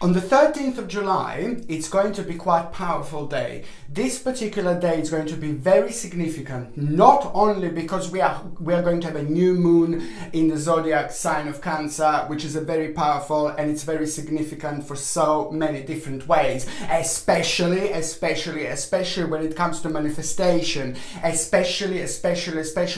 On the 13th of July, it's going to be quite a powerful day. This particular day is going to be very significant, not only because we are going to have a new moon in the zodiac sign of Cancer, which is a very powerful and it's very significant for so many different ways, especially when it comes to manifestation, especially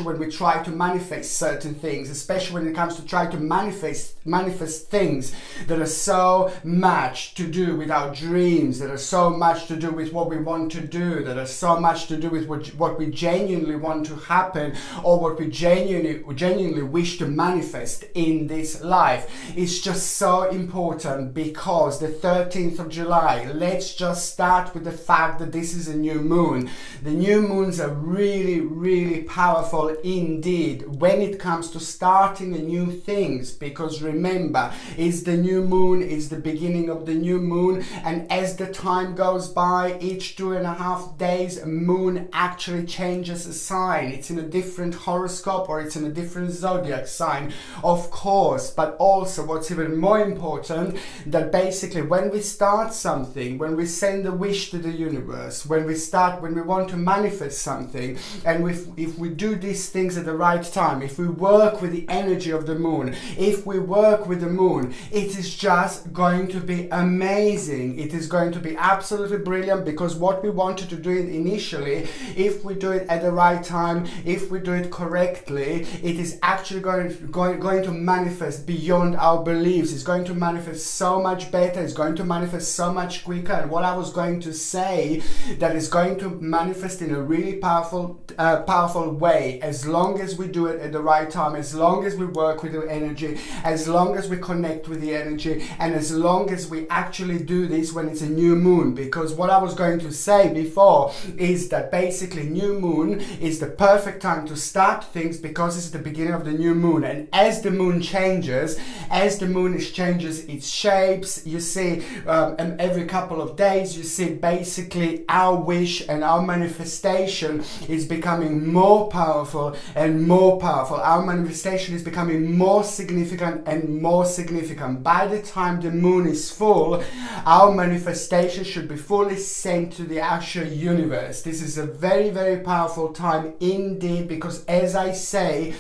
when we try to manifest certain things, especially when it comes to try to manifest things that are so much to do with our dreams, that are so much to do with what we want to do, that are so much to do with what we genuinely want to happen, or what we genuinely wish to manifest in this life. It's just so important because the 13th of July, let's just start with the fact that this is a new moon. The new moons are really powerful indeed when it comes to starting a new things, because remember, it's the new moon, it's the beginning of the new moon, and as the time goes by, each 2.5 days, moon actually changes a sign. It's in a different horoscope or it's in a different zodiac sign, of course, but also what's even more important, that basically when we start something, when we send a wish to the universe, when we want to manifest something, and if we do these things at the right time, if we work with the energy of the moon, if we work with the moon, it is just going to be amazing. It is going to be absolutely brilliant, because what we wanted to do initially, if we do it at the right time, if we do it correctly, it is actually going to manifest beyond our beliefs. It's going to manifest so much better. It's going to manifest so much quicker. And what I was going to say, that is going to manifest in a really powerful way, as long as we do it at the right time, as long as we work with the energy, as long as we connect with the energy, and as long as we actually do this when it's a new moon. Because what I was going to say before is that basically new moon is the perfect time to start things, because it's the beginning of the new moon. And as the moon changes, changes its shapes, you see, and every couple of days you see basically our wish and our manifestation is becoming more powerful and more powerful. Our manifestation is becoming more significant and more significant. By the time the moon is full, our manifestation should be fully sent to the actual universe. This is a very powerful time indeed, because as I said,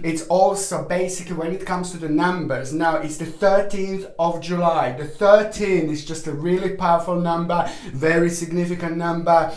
it's also basically when it comes to the numbers. Now it's the 13th of July. The 13 is just a really powerful number, very significant number,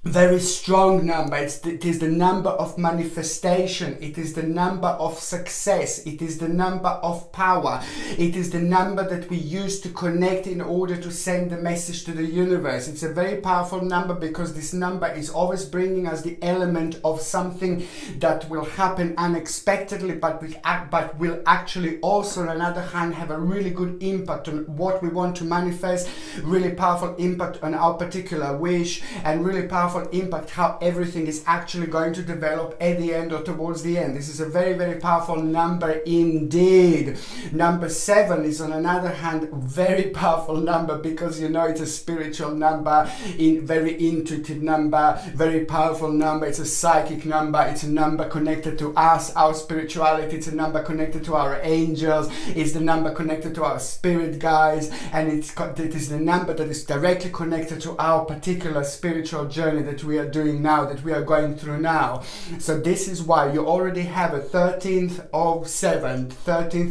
very strong number. It is the number of manifestation. It is the number of success. It is the number of power. It is the number that we use to connect in order to send the message to the universe. It's a very powerful number, because this number is always bringing us the element of something that will happen unexpectedly, but will actually also on another hand have a really good impact on what we want to manifest, really powerful impact on our particular wish, and really powerful impact how everything is actually going to develop at the end or towards the end. This is a very powerful number indeed. Number 7 is on another hand very powerful number, because you know it's a spiritual number, very intuitive number, very powerful number. It's a psychic number. It's a number connected to us, our spirituality. It's a number connected to our angels. It's the number connected to our spirit guides, and it is the number that is directly connected to our particular spiritual journey that we are doing now, that we are going through now. So this is why you already have a 13th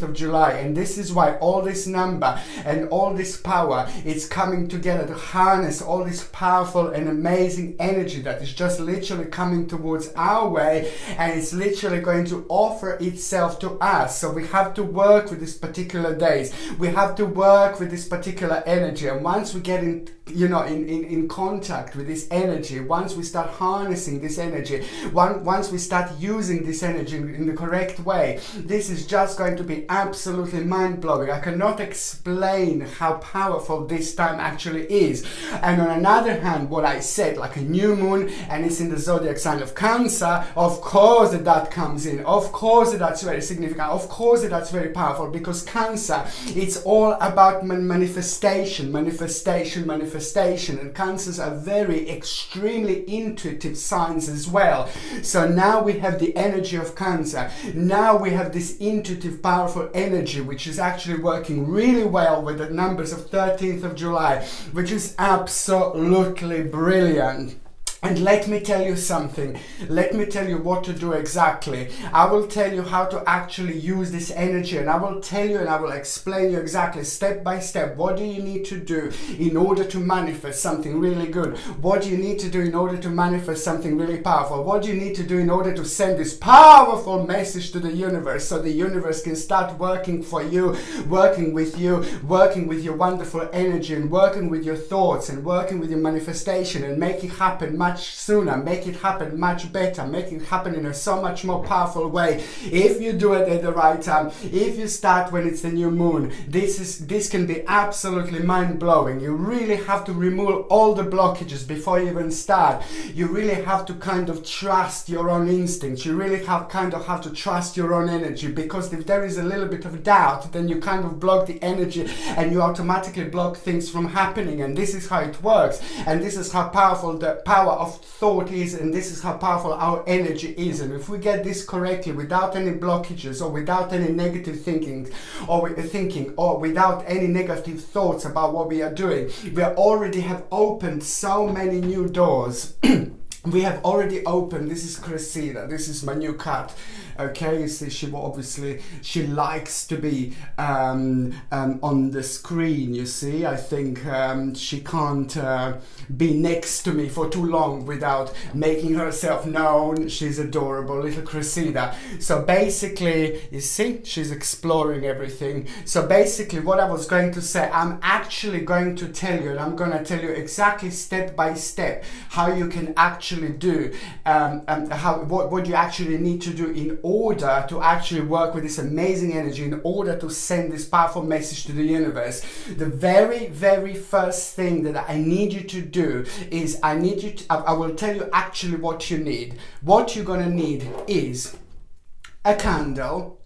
of July, and this is why all this number and all this power is coming together to harness all this powerful and amazing energy that is just literally coming towards our way, and it's literally going to offer itself to us. So we have to work with these particular days, we have to work with this particular energy, and once we get in contact with this energy, once we start harnessing this energy, once we start using this energy in the correct way, this is just going to be absolutely mind-blowing. I cannot explain how powerful this time actually is. And on another hand, what I said, like a new moon, and it's in the zodiac sign of Cancer, of course that comes in, of course that's very significant, of course that's very powerful, because Cancer, it's all about manifestation, and Cancers are very extreme extremely intuitive signs as well. So now we have the energy of Cancer. Now we have this intuitive, powerful energy, which is actually working really well with the numbers of 13th of July, which is absolutely brilliant. And let me tell you something. Let me tell you what to do exactly. I will tell you how to actually use this energy, and I will tell you and I will explain you exactly step by step what do you need to do in order to manifest something really good. What do you need to do in order to manifest something really powerful? What do you need to do in order to send this powerful message to the universe so the universe can start working for you, working with you, working with your wonderful energy, and working with your thoughts, and working with your manifestation, and make it happen much sooner, make it happen much better, make it happen in a so much more powerful way. If you do it at the right time, if you start when it's the new moon, this can be absolutely mind-blowing. You really have to remove all the blockages before you even start. You really have to kind of trust your own instincts. You really have to trust your own energy, because if there is a little bit of doubt, then you kind of block the energy and you automatically block things from happening. And this is how it works, and this is how powerful the power of thought is, and this is how powerful our energy is. And if we get this correctly, without any blockages or without any negative thinking or without any negative thoughts about what we are doing, we already have opened so many new doors. We have already opened. This is Cressida. This is my new cat. Okay, you see, she likes to be on the screen. You see, I think she can't be next to me for too long without making herself known. She's adorable, little Cressida. So basically, you see, she's exploring everything. So basically, what I was going to say, I'm actually going to tell you, and I'm going to tell you exactly step by step how you can actually do, what you actually need to do in order to actually work with this amazing energy, in order to send this powerful message to the universe. The very, very first thing that I need you to do is I will tell you actually what you need. What you're gonna need is a candle,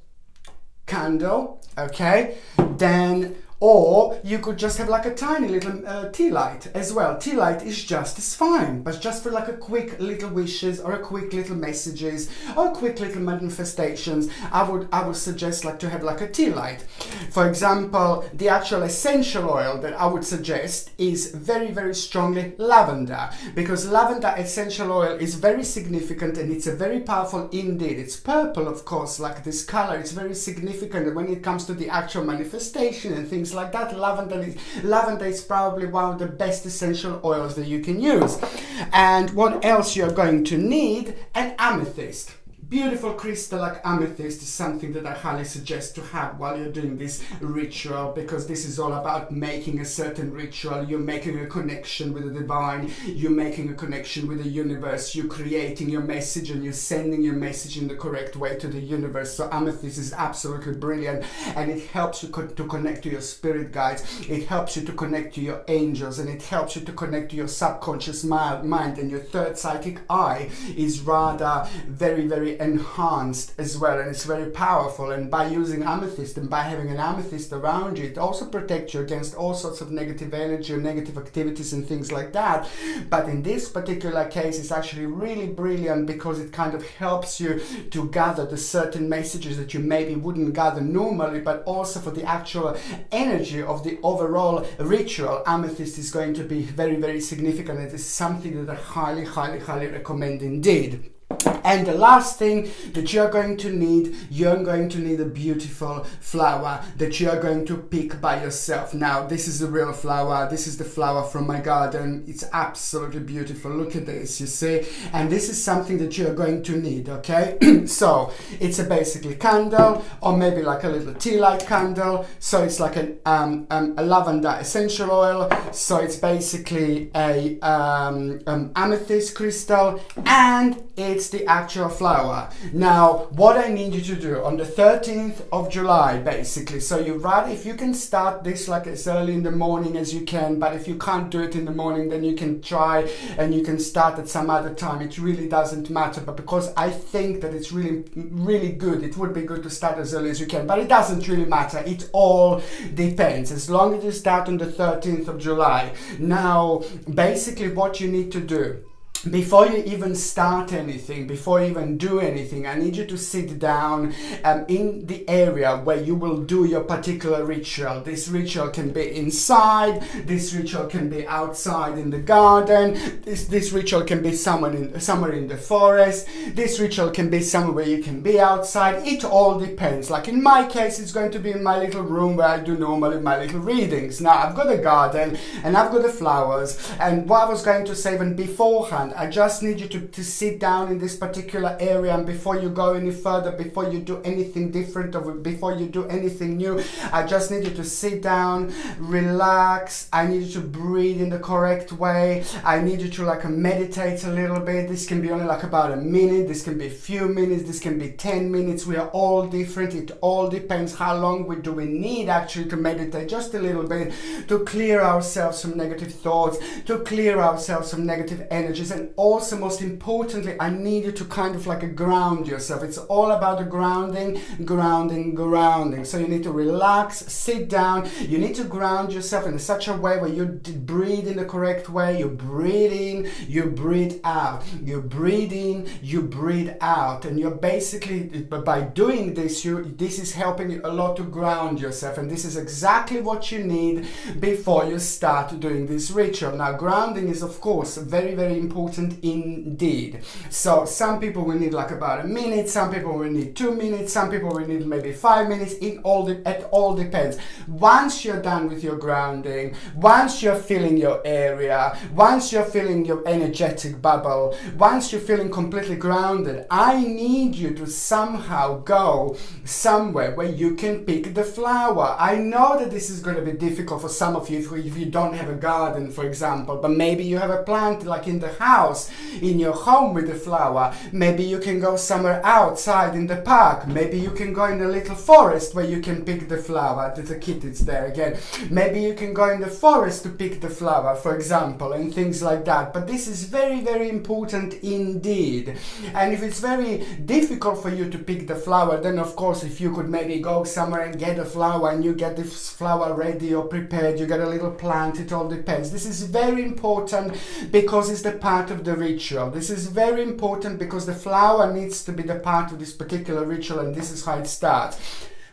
okay? Then, or you could just have like a tiny little tea light as well. Tea light is just as fine, but just for like a quick little wishes or a quick little messages or quick little manifestations, I would suggest like to have like a tea light. For example, the actual essential oil that I would suggest is very, very strongly lavender, because lavender essential oil is very significant and it's a very powerful indeed. It's purple, of course, like this color. It's very significant when it comes to the actual manifestation and things like that. Lavender is probably one of the best essential oils that you can use. And what else you're going to need? An amethyst. Beautiful crystal like amethyst is something that I highly suggest to have while you're doing this ritual, because this is all about making a certain ritual. You're making a connection with the divine, you're making a connection with the universe, you're creating your message and you're sending your message in the correct way to the universe. So amethyst is absolutely brilliant, and it helps you to connect to your spirit guides, it helps you to connect to your angels, and it helps you to connect to your subconscious mind. And your third psychic eye is rather very, very enhanced as well, and it's very powerful. And by using amethyst and by having an amethyst around you, it also protects you against all sorts of negative energy or negative activities and things like that. But in this particular case, it's actually really brilliant because it kind of helps you to gather the certain messages that you maybe wouldn't gather normally, but also for the actual energy of the overall ritual. Amethyst is going to be very, very significant. It is something that I highly, highly, highly recommend indeed. And the last thing that you're going to need a beautiful flower that you're going to pick by yourself. Now, this is a real flower. This is the flower from my garden. It's absolutely beautiful. Look at this, you see? And this is something that you're going to need, okay? So, it's a basically candle, or maybe like a little tea light candle. So, it's like a lavender essential oil. So, it's basically a amethyst crystal, and it's the actual flower. Now, what I need you to do on the 13th of July, basically, so if you can start this like as early in the morning as you can, but if you can't do it in the morning, then you can try and you can start at some other time. It really doesn't matter, but because I think that it's really, really good, it would be good to start as early as you can, but it doesn't really matter. It all depends, as long as you start on the 13th of July. Now, basically what you need to do before you even start anything, before you even do anything, I need you to sit down in the area where you will do your particular ritual. This ritual can be inside, this ritual can be outside in the garden, this ritual can be somewhere in the forest, this ritual can be somewhere where you can be outside. It all depends. Like in my case, it's going to be in my little room where I do normally my little readings. Now I've got a garden and I've got the flowers, and what I was going to say even beforehand, I just need you to sit down in this particular area, and before you go any further, before you do anything different or before you do anything new, I just need you to sit down, relax. I need you to breathe in the correct way. I need you to like meditate a little bit. This can be only like about a minute, this can be a few minutes, this can be 10 minutes. We are all different. It all depends how long we need actually to meditate, just a little bit, to clear ourselves from negative thoughts, to clear ourselves from negative energies. And also, most importantly, I need you to kind of like ground yourself. It's all about the grounding. So you need to relax, sit down. You need to ground yourself in such a way where you breathe in the correct way. You breathe in, you breathe out. You breathe in, you breathe out. And you're basically, by doing this, this is helping you a lot to ground yourself. And this is exactly what you need before you start doing this ritual. Now, grounding is, of course, very, very important indeed. So some people will need like about a minute, some people will need 2 minutes, some people will need maybe 5 minutes. It all depends. Once you're done with your grounding, once you're feeling your area, once you're feeling your energetic bubble, once you're feeling completely grounded, I need you to somehow go somewhere where you can pick the flower. I know that this is going to be difficult for some of you if you don't have a garden, for example, but maybe you have a plant like in the house, in your home with the flower. Maybe you can go somewhere outside in the park. Maybe you can go in a little forest where you can pick the flower. There's a kid, it's there again. Maybe you can go in the forest to pick the flower, for example, and things like that. But this is very, very important indeed. And if it's very difficult for you to pick the flower, then of course, if you could maybe go somewhere and get a flower, and you get this flower ready or prepared, you get a little plant, it all depends. This is very important because it's the part of the ritual. This is very important because the flower needs to be the part of this particular ritual, and this is how it starts.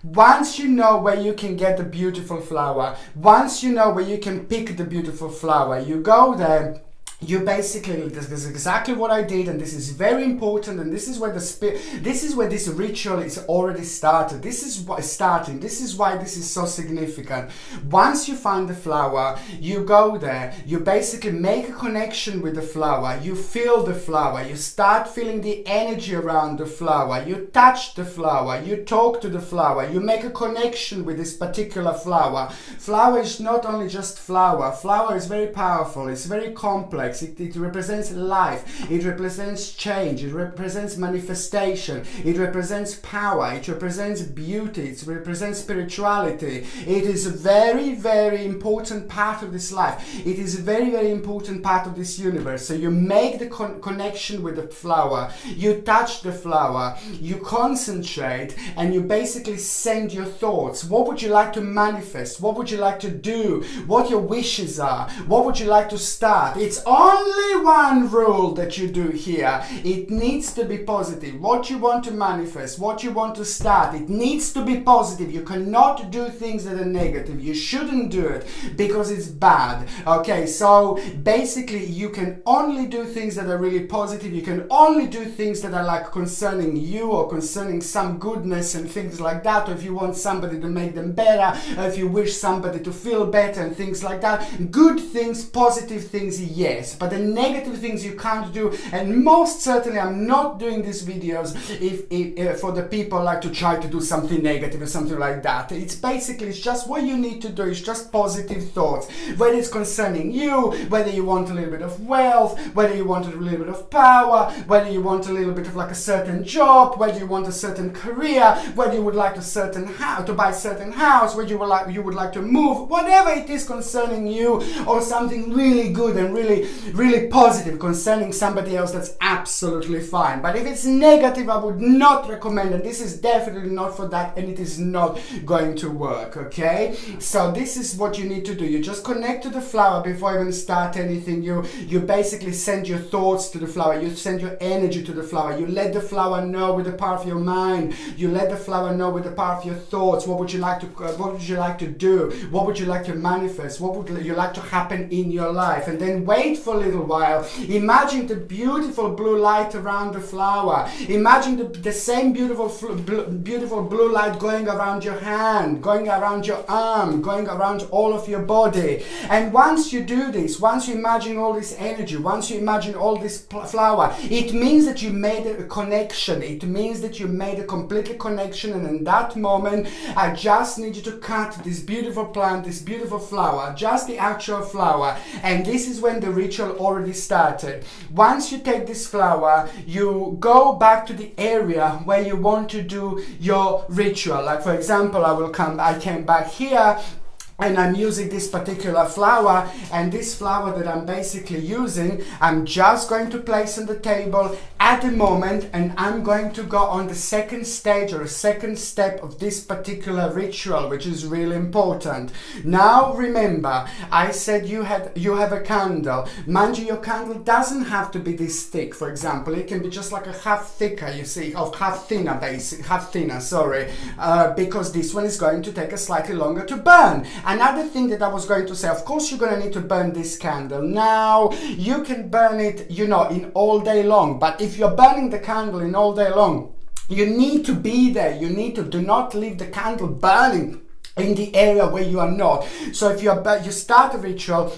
Once you know where you can get the beautiful flower, once you know where you can pick the beautiful flower, you go there. You basically, this is exactly what I did, and this is very important, and this is where this ritual is already started. This is what is starting. This is why this is so significant. Once you find the flower, you go there, you basically make a connection with the flower, you feel the flower, you start feeling the energy around the flower, you touch the flower, you talk to the flower, you make a connection with this particular flower. Flower is not only just flower. Flower is very powerful, it's very complex. It represents life, it represents change, it represents manifestation, it represents power, it represents beauty, it represents spirituality. It is a very, very important part of this life. It is a very, very important part of this universe. So you make the connection with the flower, you touch the flower, you concentrate, and you basically send your thoughts. What would you like to manifest? What would you like to do? What your wishes are? What would you like to start? It's only one rule that you do here. It needs to be positive. What you want to manifest, what you want to start, it needs to be positive. You cannot do things that are negative. You shouldn't do it because it's bad. Okay, so basically you can only do things that are really positive. You can only do things that are like concerning you or concerning some goodness and things like that. Or if you want somebody to make them better, or if you wish somebody to feel better and things like that. Good things, positive things, yes. But the negative things you can't do, and most certainly I'm not doing these videos if for the people like to try to do something negative or something like that. It's basically, it's just what you need to do is just positive thoughts, whether it's concerning you, whether you want a little bit of wealth, whether you want a little bit of power, whether you want a little bit of like a certain job, whether you want a certain career, whether you would like to buy a certain house, whether you would like to move, whatever it is concerning you, or something really good and really really positive concerning somebody else, that's absolutely fine. But if it's negative, I would not recommend, and this is definitely not for that, and it is not going to work, okay? So this is what you need to do. You just connect to the flower before you even start anything. You basically send your thoughts to the flower. You send your energy to the flower. You let the flower know with the power of your mind. You let the flower know with the power of your thoughts. What would you like to do? What would you like to manifest? What would you like to happen in your life? And then wait for a little while. Imagine the beautiful blue light around the flower. Imagine the same beautiful blue light going around your hand, going around your arm, going around all of your body. And once you do this, once you imagine all this energy, once you imagine all this flower, it means that you made a connection. It means that you made a complete connection, and in that moment, I just need you to cut this beautiful plant, this beautiful flower, just the actual flower. And this is when the ritual already started. Once you take this flower, you go back to the area where you want to do your ritual. Like for example, I came back here, and I'm using this particular flower, and this flower that I'm basically using, I'm just going to place on the table at the moment, and I'm going to go on the second stage or second step of this particular ritual, which is really important. Now remember, I said you have a candle. Mind you, your candle doesn't have to be this thick. For example, it can be just like a half thicker, you see, or half thinner, because this one is going to take a slightly longer to burn. Another thing that I was going to say, of course you're going to need to burn this candle. Now, you can burn it, in all day long, but if you're burning the candle in all day long, you need to be there. You need to do not leave the candle burning in the area where you are not. So if you start a ritual,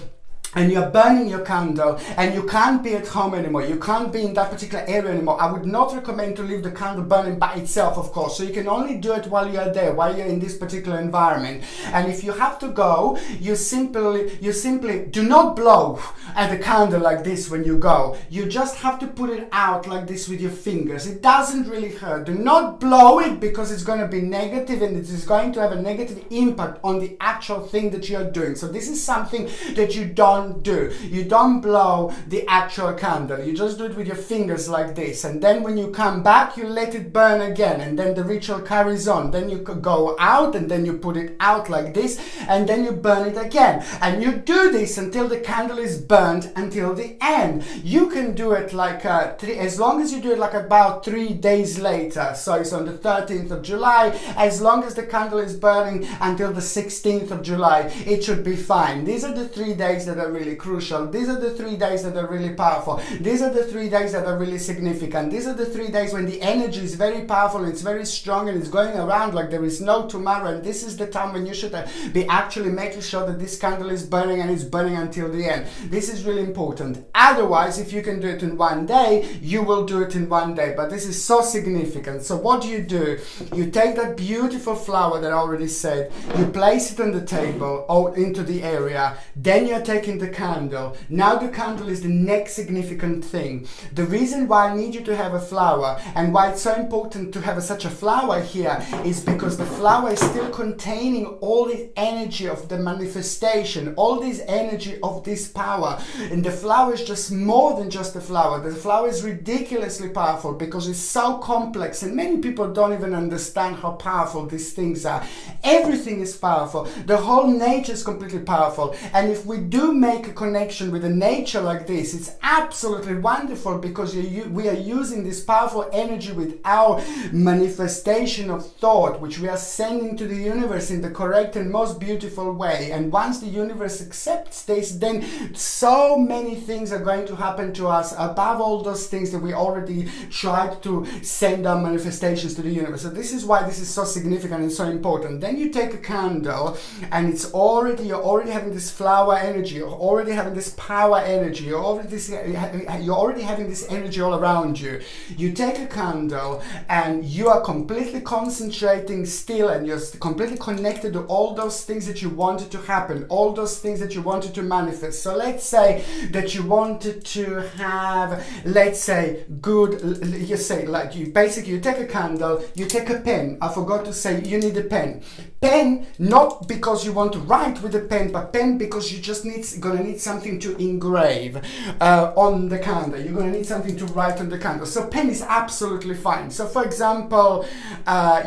and you're burning your candle, and you can't be at home anymore, you can't be in that particular area anymore, I would not recommend to leave the candle burning by itself, of course. So you can only do it while you're there, while you're in this particular environment. And if you have to go, you simply do not blow at the candle like this when you go. You just have to put it out like this with your fingers. It doesn't really hurt. Do not blow it, because it's going to be negative, and it is going to have a negative impact on the actual thing that you're doing. So this is something that you don't do. You don't blow the actual candle. You just do it with your fingers like this, and then when you come back, you let it burn again, and then the ritual carries on. Then you could go out, and then you put it out like this, and then you burn it again, and you do this until the candle is burnt until the end. You can do it like as long as you do it like about 3 days later. So it's on the 13th of July. As long as the candle is burning until the 16th of July, it should be fine. These are the 3 days that are really crucial. These are the 3 days that are really powerful. These are the 3 days that are really significant. These are the 3 days when the energy is very powerful, and it's very strong, and it's going around like there is no tomorrow. And this is the time when you should be actually making sure that this candle is burning, and it's burning until the end. This is really important. Otherwise, if you can do it in 1 day, you will do it in 1 day. But this is so significant. So what do? You take that beautiful flower that I already said, you place it on the table or into the area, then you're taking the candle. Now the candle is the next significant thing. The reason why I need you to have a flower, and why it's so important to have such a flower here, is because the flower is still containing all the energy of the manifestation, all this energy of this power. And the flower is just more than just a flower. The flower is ridiculously powerful because it's so complex, and many people don't even understand how powerful these things are. Everything is powerful. The whole nature is completely powerful. And if we do make a connection with the nature like this, it's absolutely wonderful, because we are using this powerful energy with our manifestation of thought, which we are sending to the universe in the correct and most beautiful way. And once the universe accepts this, then so many things are going to happen to us above all those things that we already tried to send our manifestations to the universe. So this is why this is so significant and so important. Then you take a candle, and you're already having this flower energy, you're already having this power energy, you're already having this energy all around you. You take a candle, and you are completely concentrating still, and you're completely connected to all those things that you wanted to happen, all those things that you wanted to manifest. So let's say that you wanted to have, let's say, you take a candle, you take a pen. I forgot to say, you need a pen. Pen, not because you want to write with a pen, but pen because you just need going to need something to engrave on the candle. You're going to need something to write on the candle. So pen is absolutely fine. So for example,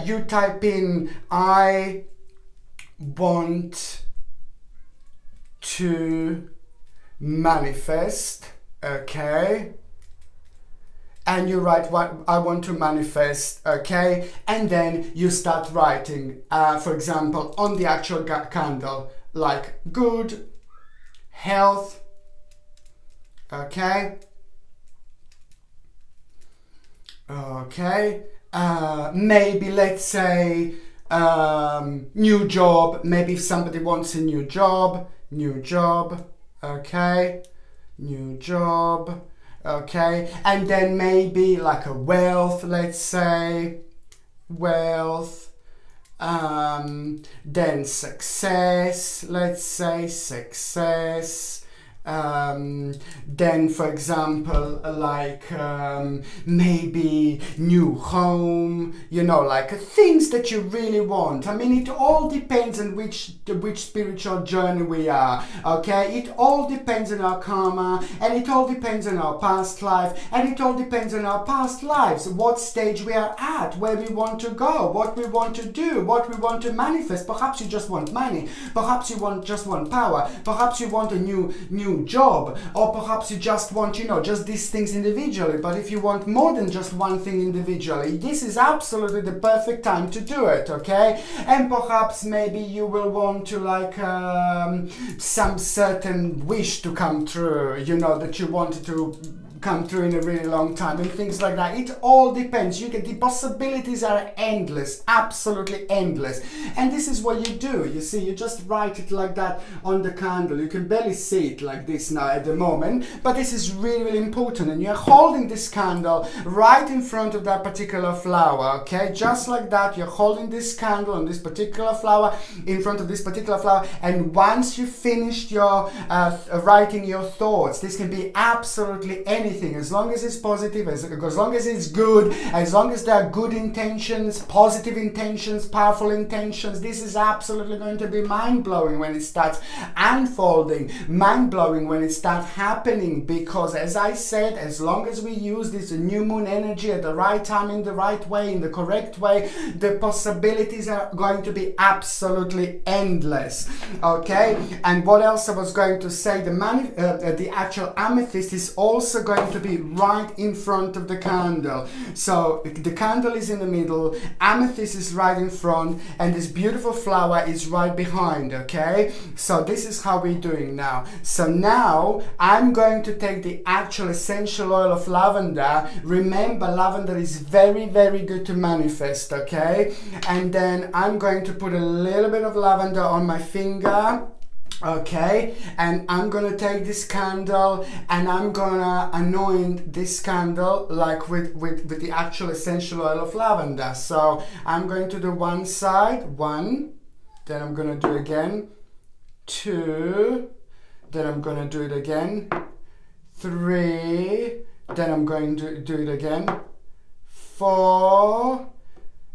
you type in, I want to manifest, okay? And you write what I want to manifest, okay? And then you start writing, for example, on the actual candle, like good health, okay? Okay, maybe let's say new job. Maybe if somebody wants a new job, okay, new job. Okay, and then maybe like a wealth, let's say, wealth, then success, let's say, success, then for example, like maybe new home, you know, like things that you really want. I mean, it all depends on which spiritual journey we are, okay? It all depends on our karma, and it all depends on our past life, and it all depends on our past lives, what stage we are at, where we want to go, what we want to do, what we want to manifest. Perhaps you just want money, perhaps you just want power, perhaps you want a new job, or perhaps you just want, you know, just these things individually. But if you want more than just one thing individually, this is absolutely the perfect time to do it, okay? And perhaps maybe you will want to like some certain wish to come true, you know, that you wanted to come through in a really long time, and things like that. It all depends. You get, the possibilities are endless, absolutely endless. And this is what you do. You see, you just write it like that on the candle. You can barely see it like this now at the moment, but this is really, really important. And you're holding this candle right in front of that particular flower, okay? Just like that, you're holding this candle on this particular flower, in front of this particular flower. And once you finished your writing your thoughts, this can be absolutely anything, as long as it's positive, as long as it's good, as long as there are good intentions, positive intentions, powerful intentions. This is absolutely going to be mind-blowing when it starts unfolding, mind-blowing when it starts happening, because as I said, as long as we use this new moon energy at the right time, in the right way, in the correct way, the possibilities are going to be absolutely endless, okay? And what else I was going to say, the actual amethyst is also going to be right in front of the candle. So the candle is in the middle, amethyst is right in front, and this beautiful flower is right behind, okay? So this is how we're doing now. So now I'm going to take the actual essential oil of lavender. Remember, lavender is very, very good to manifest, okay? And then I'm going to put a little bit of lavender on my finger. Okay, and I'm gonna take this candle and I'm gonna anoint this candle like with the actual essential oil of lavender. So I'm going to do one side, one, then I'm gonna do again, two, then I'm gonna do it again, three, then I'm going to do it again, four.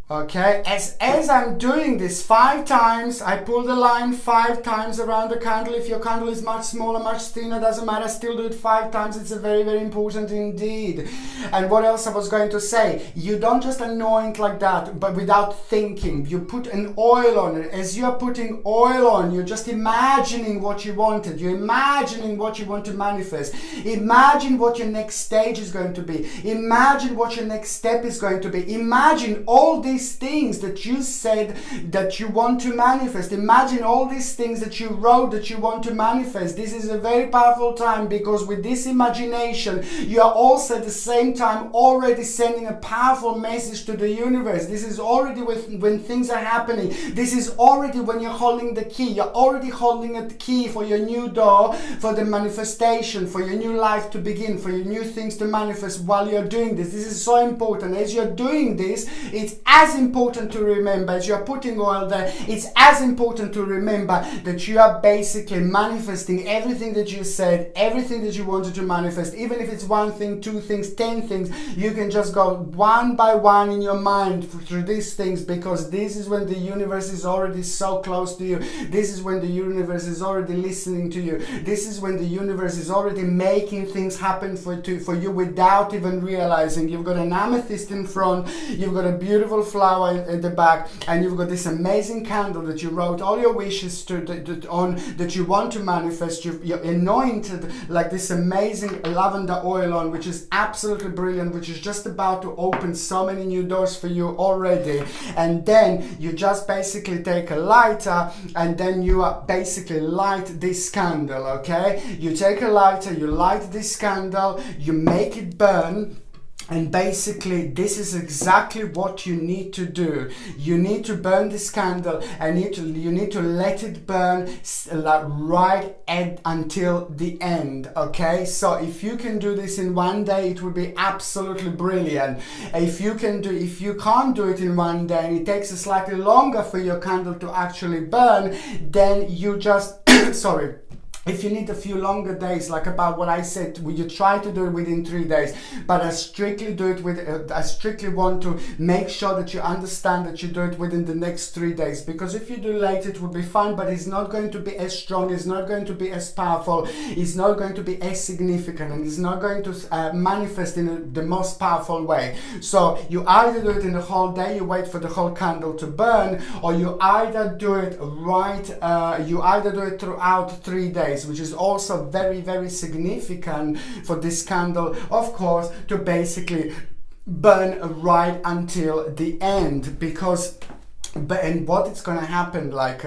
Okay, as I'm doing this 5 times, I pull the line 5 times around the candle. If your candle is much smaller, much thinner, doesn't matter, still do it 5 times. It's a very, very important indeed. And what else I was going to say, you don't just anoint like that, but without thinking. You put an oil on it. As you're putting oil on, you're just imagining what you wanted. You're imagining what you want to manifest. Imagine what your next stage is going to be. Imagine what your next step is going to be. Imagine all these things that you said that you want to manifest. Imagine all these things that you wrote that you want to manifest. This is a very powerful time, because with this imagination you are also at the same time already sending a powerful message to the universe. This is already when things are happening. This is already when you're holding the key. You're already holding a key for your new door, for the manifestation, for your new life to begin, for your new things to manifest while you're doing this. This is so important. As you're doing this, it's as as important to remember as you're putting oil there. It's as important to remember that you are basically manifesting everything that you said, everything that you wanted to manifest. Even if it's one thing, two things, 10 things, you can just go one by one in your mind through these things, because this is when the universe is already so close to you. This is when the universe is already listening to you. This is when the universe is already making things happen for you without even realizing. You've got an amethyst in front, you've got a beautiful flower at the back, and you've got this amazing candle that you wrote all your wishes on, that you want to manifest. You're anointed like this amazing lavender oil on, which is absolutely brilliant, which is just about to open so many new doors for you already. And then you just basically take a lighter, and then you basically light this candle, okay? You take a lighter, you light this candle, you make it burn. And basically, this is exactly what you need to do. You need to burn this candle, and you need to let it burn right until the end, okay? So if you can do this in one day, it would be absolutely brilliant. If you can't do it in one day, and it takes slightly longer for your candle to actually burn, then you just, sorry. If you need a few longer days, like about what I said, you try to do it within 3 days, but I strictly do it with, I strictly want to make sure that you understand that you do it within the next 3 days, because if you do late, it will be fine, but it's not going to be as strong, it's not going to be as powerful, it's not going to be as significant, and it's not going to manifest in the most powerful way. So you either do it in the whole day, you wait for the whole candle to burn, or you either do it throughout 3 days, which is also very, very significant for this candle, of course, to basically burn right until the end. Because and what is going to happen, like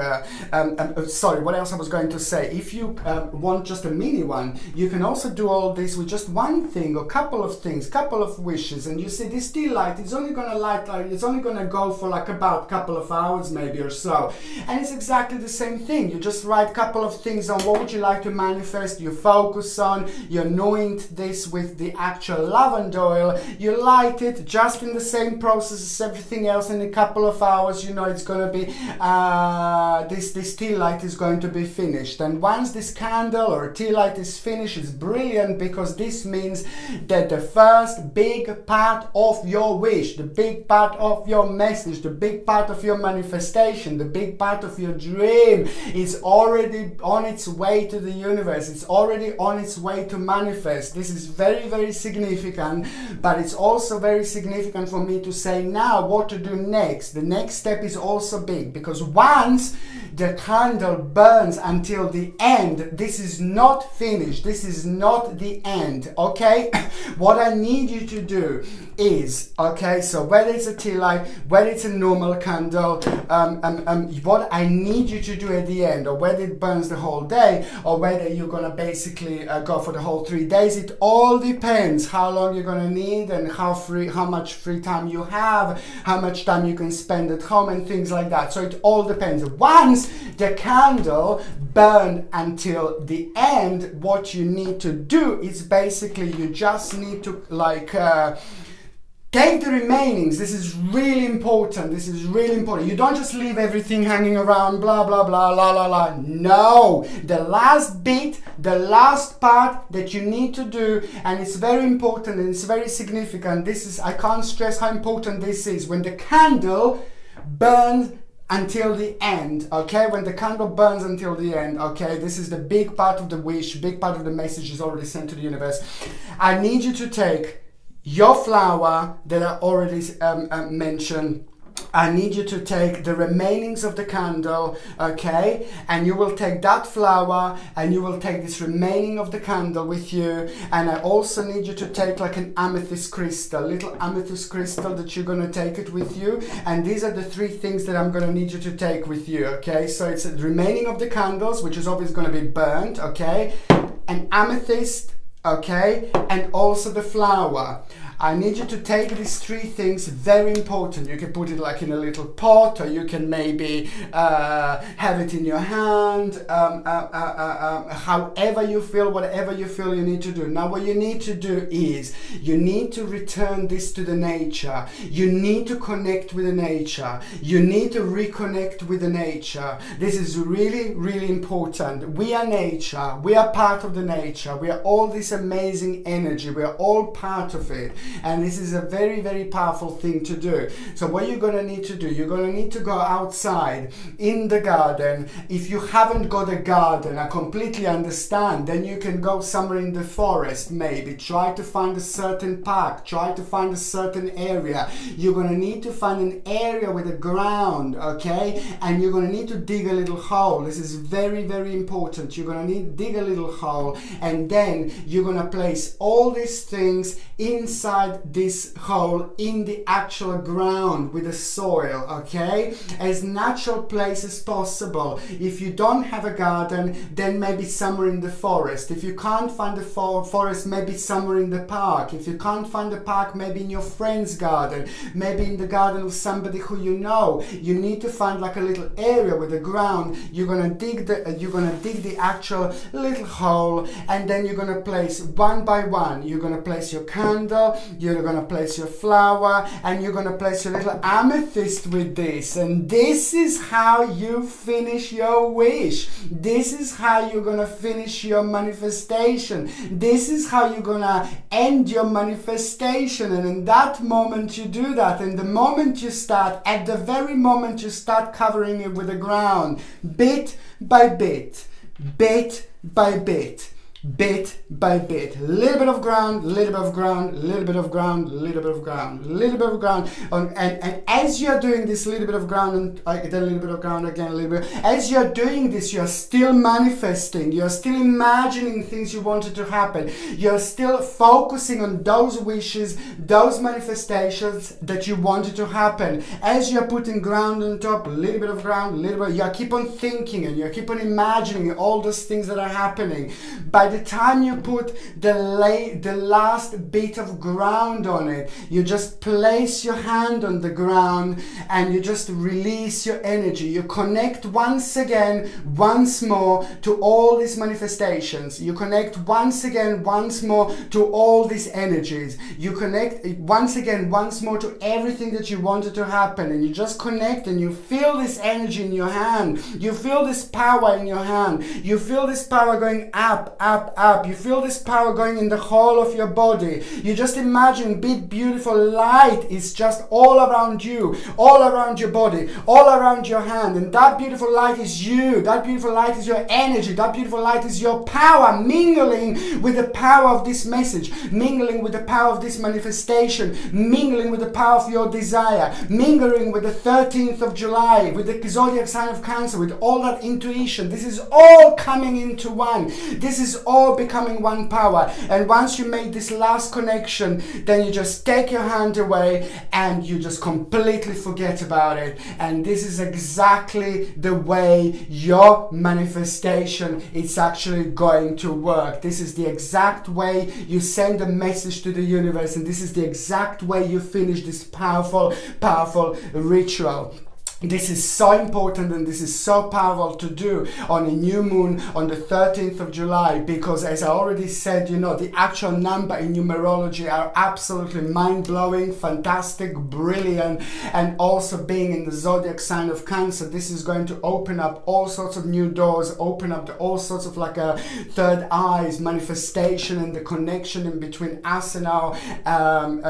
sorry, what else I was going to say, if you want just a mini one, you can also do all this with just one thing or couple of things, couple of wishes, and you see this tea light is only going to light, like it's only going to go for like about a couple of hours maybe or so, and it's exactly the same thing. You just write a couple of things on what would you like to manifest, you focus on, you anoint this with the actual lavender oil, you light it just in the same process as everything else. In a couple of hours, you know, it's going to be this tea light is going to be finished. And once this candle or tea light is finished, it's brilliant, because this means that the first big part of your wish, the big part of your message, the big part of your manifestation, the big part of your dream is already on its way to the universe. It's already on its way to manifest. This is very, very significant, but it's also very significant for me to say now what to do next. The next step is also big, because once the candle burns until the end, this is not finished, this is not the end, okay? What I need you to do is, okay, so whether it's a tea light, whether it's a normal candle, what I need you to do at the end, or whether it burns the whole day, or whether you're gonna basically go for the whole 3 days, it all depends how long you're gonna need, and how much free time you have, how much time you can spend at home, and things like that. So it all depends. Once the candle burned until the end, what you need to do is basically you just need to like take the remainings. This is really important. This is really important. You don't just leave everything hanging around, blah, blah, blah, la, la, la. No. The last bit, the last part that you need to do, and it's very important and it's very significant. This is, I can't stress how important this is. When the candle burns until the end, okay? When the candle burns until the end, okay? This is the big part of the wish, big part of the message is already sent to the universe. I need you to take your flower that I already mentioned. I need you to take the remainings of the candle, okay? And you will take that flower and you will take this remaining of the candle with you. And I also need you to take like an amethyst crystal, little amethyst crystal that you're going to take it with you. And these are the 3 things that I'm going to need you to take with you, okay? So it's the remaining of the candles, which is obviously going to be burnt, okay? An amethyst, okay? And also the flower. I need you to take these 3 things, very important. You can put it like in a little pot, or you can maybe have it in your hand, however you feel, whatever you feel you need to do. Now what you need to do is, you need to return this to the nature. You need to connect with the nature. You need to reconnect with the nature. This is really, really important. We are nature. We are part of the nature. We are all this amazing energy. We are all part of it. And this is a very, very powerful thing to do. So what you're going to need to do, you're going to need to go outside in the garden. If you haven't got a garden, I completely understand. Then you can go somewhere in the forest, maybe. Try to find a certain park. Try to find a certain area. You're going to need to find an area with a ground, okay? And you're going to need to dig a little hole. This is very, very important. You're going to need to dig a little hole, and then you're going to place all these things inside this hole in the actual ground with the soil, okay? As natural place as possible. If you don't have a garden, then maybe somewhere in the forest. If you can't find the forest, maybe somewhere in the park. If you can't find the park, maybe in your friend's garden, maybe in the garden of somebody who you know. You need to find like a little area with the ground. You're gonna dig the actual little hole, and then you're gonna place one by one. You're gonna place your candle, you're gonna place your flower, and you're gonna place your little amethyst with this. And this is how you finish your wish. This is how you're gonna finish your manifestation. This is how you're gonna end your manifestation. And in that moment you do that, and the moment you start, at the very moment you start covering it with the ground, bit by bit, bit by bit, bit by bit, a little bit of ground, little bit of ground, little bit of ground, little bit of ground, little bit of ground, and as you're doing this little bit of ground, and then a little bit of ground again, a little bit, as you're doing this, you're still manifesting, you're still imagining things you wanted to happen, you're still focusing on those wishes, those manifestations that you wanted to happen. As you're putting ground on top, a little bit of ground, a little bit, you keep on thinking and you keep on imagining all those things that are happening. By the time you put the last bit of ground on it, you just place your hand on the ground and you just release your energy. You connect once again, once more to all these manifestations. You connect once again, once more to all these energies. You connect once again, once more to everything that you wanted to happen, and you just connect and you feel this energy in your hand. You feel this power in your hand. You feel this power going up, up, up. You feel this power going in the whole of your body. You just imagine big beautiful light is just all around you, all around your body, all around your hand, and that beautiful light is you. That beautiful light is your energy. That beautiful light is your power, mingling with the power of this message, mingling with the power of this manifestation, mingling with the power of your desire, mingling with the 13th of July, with the zodiac sign of Cancer, with all that intuition. This is all coming into one. This is all becoming one power. And once you make this last connection, then you just take your hand away and you just completely forget about it. And this is exactly the way your manifestation is actually going to work. This is the exact way you send a message to the universe, and this is the exact way you finish this powerful, powerful ritual. This is so important and this is so powerful to do on a new moon on the 13th of July, because as I already said, you know, the actual number in numerology are absolutely mind-blowing, fantastic, brilliant, and also being in the zodiac sign of Cancer, this is going to open up all sorts of new doors, open up all sorts of like a third eyes manifestation, and the connection in between us and our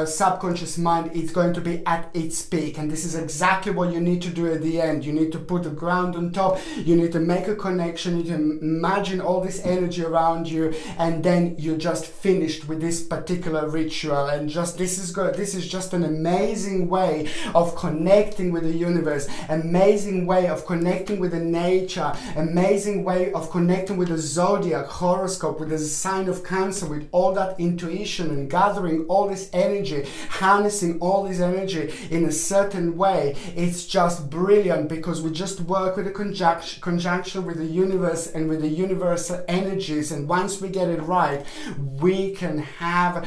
subconscious mind is going to be at its peak. And this is exactly what you need to do at the end. You need to put the ground on top, you need to make a connection, you need to imagine all this energy around you, and then you're just finished with this particular ritual. And just this is just an amazing way of connecting with the universe, amazing way of connecting with the nature, amazing way of connecting with the zodiac horoscope, with the sign of Cancer, with all that intuition and gathering all this energy, harnessing all this energy in a certain way. It's just brilliant because we just work with a conjunction with the universe and with the universal energies, and once we get it right, we can have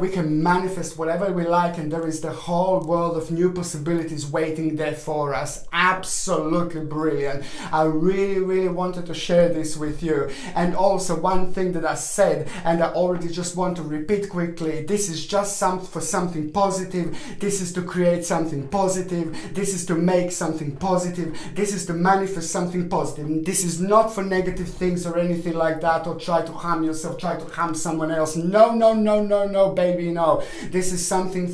we can manifest whatever we like, and there is the whole world of new possibilities waiting there for us. Absolutely brilliant. I really wanted to share this with you. And also one thing that I said, and I already just want to repeat quickly, this is just for something positive. This is to create something positive. This is to make something positive. This is to manifest something positive. This is not for negative things or anything like that, or try to harm yourself, try to harm someone else. No, baby, no. This is something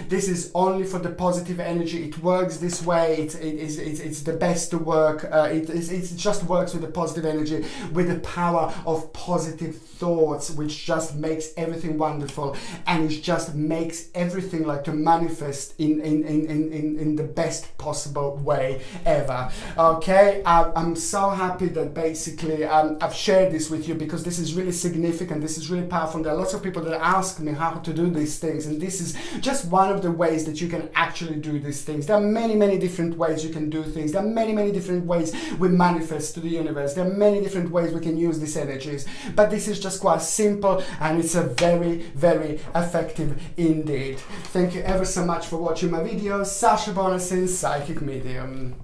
this is only for the positive energy. It works this way. It's the best to work. It just works with the positive energy, with the power of positive thoughts, which just makes everything wonderful, and it just makes everything like to manifest in the best possible way ever. Okay, I'm so happy that basically I've shared this with you, because this is really significant. This is really powerful. There are lots of people that ask me how to do these things, and this is just one of the ways that you can actually do these things. There are many different ways you can do things. There are many different ways we manifest to the universe. There are many different ways we can use these energies, but this is just quite simple, and it's a very effective indeed. Thank you ever so much for watching my videos. Sasha Bonasin, Psychic Medium.